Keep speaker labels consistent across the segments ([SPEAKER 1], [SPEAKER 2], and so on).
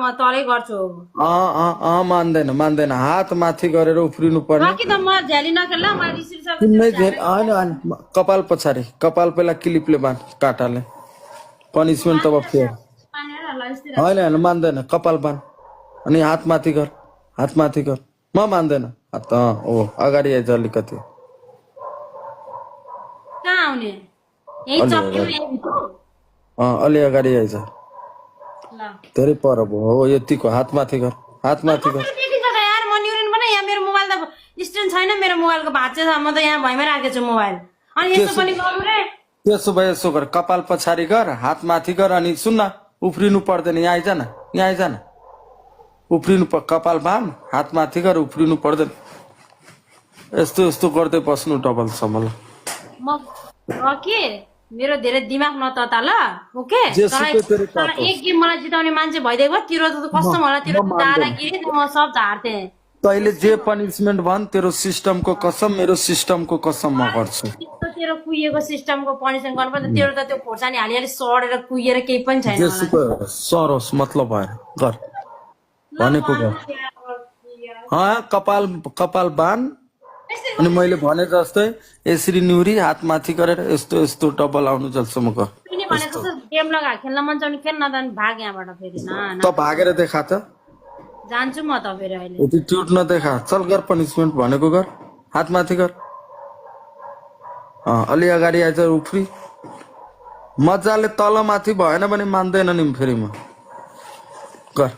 [SPEAKER 1] म तलै गर्छु
[SPEAKER 2] मान्दैन मान्दैन हात माथि गरेर उफ्रिनु पर्ने
[SPEAKER 1] कि त म झ्याली नखेल्ला म रिसिसक्छु
[SPEAKER 2] कुनै होइन होइन कपाल पछाडि कपाल पहिला क्लिपले बाँध काँटाले पनिसमेन्ट तब फेयर होइन होइन मान्दैन कपाल बाँध अनि हात माथि गर हात माथि गर म मान्दैन हात ओ अगाडि आइज अलिकति
[SPEAKER 1] कहाँ आउने यही
[SPEAKER 2] अलि
[SPEAKER 1] चप्पल
[SPEAKER 2] अगाडि अलि अगाडि आइज
[SPEAKER 1] ल
[SPEAKER 2] धेरै पर भयो हो यतिको हात माथि गर हात माथि गर
[SPEAKER 1] यार म न्युरिन पनि यहाँ मेरो मोबाइल त स्ट्यान्ड छैन मेरो मोबाइलको भाँच्चे छ म त यहाँ भैमै राखेको छु मोबाइल अनि यस्तो पनि गर्नु रे
[SPEAKER 2] त्यसो भए यसो गर कपाल पछाडि गर हात माथि गर अनि सुन्न उफ्रिनु पर्दैन यहाँ आइज न यहाँ आइज न उफ्रिनु कपाल बाँध हात माथि गर उफ्रिनु पर्दैन यस्तो यस्तो गर्दै बस्नु डबलसम्म ल
[SPEAKER 1] म के मेरो धेरै दिमाग नतता ल ओके
[SPEAKER 2] जेसुकै तेरो
[SPEAKER 1] तर एक गेम मलाई जिताउने मान्छे भइदिएको भए तेरो त कस्तो होला तेरो दादागिरी त म सब झार्थे
[SPEAKER 2] तैले जे पनिसमेन्ट भन् तेरो सिस्टमको कसम मेरो सिस्टमको कसम म गर्छु
[SPEAKER 1] त्यस्तो तेरो कुहिएको सिस्टमको पनिसमेन्ट गर्नुपर्छ तेरो त त्यो खोर्सानी हालिहाली सडेर कुहिएर केही पनि छैन मलाई
[SPEAKER 2] जेसुकै सरोस् मतलब भएन गर भनेको गर कपाल कपाल बाँध अनि मैले भने जस्तै यसरी निहुरी हात माथि गरेर यस्तो यस्तो डबल आउनु जसम्म गर
[SPEAKER 1] तिमीले भने जस्तो गेम लगा खेल्न मन छ भने खेल न त भाग यहाँबाट फेरि न
[SPEAKER 2] त भागेर देखा त
[SPEAKER 1] जान्छु म त फेरि अहिले
[SPEAKER 2] एटिट्युड नदेखा चल गर पनिसमेन्ट भनेको गर हात माथि गर अलि अगाडि आइज उफ्री मजाले तल माथि भएन भने मान्दैन नि फेरि म गर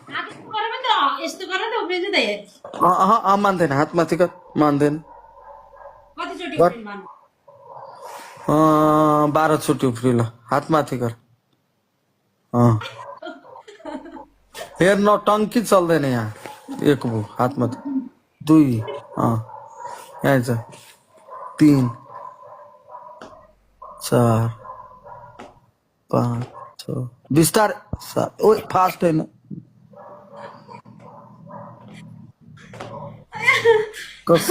[SPEAKER 1] यस्तो गरेर त उफ्रिन्छ त हेर
[SPEAKER 2] मान्दैन हात माथि गर मान्दैन
[SPEAKER 1] कतिचोटि
[SPEAKER 2] गर।
[SPEAKER 1] उफ्रिनु मान्नु
[SPEAKER 2] 12 चोटि उफ्री ल हात माथि गर हेर न टङ्की चल्दैन यहाँ एक भू हात माथि 2 यहाँ आइज 3 4 5 6 बिस्तार ओ फास्ट होइन कस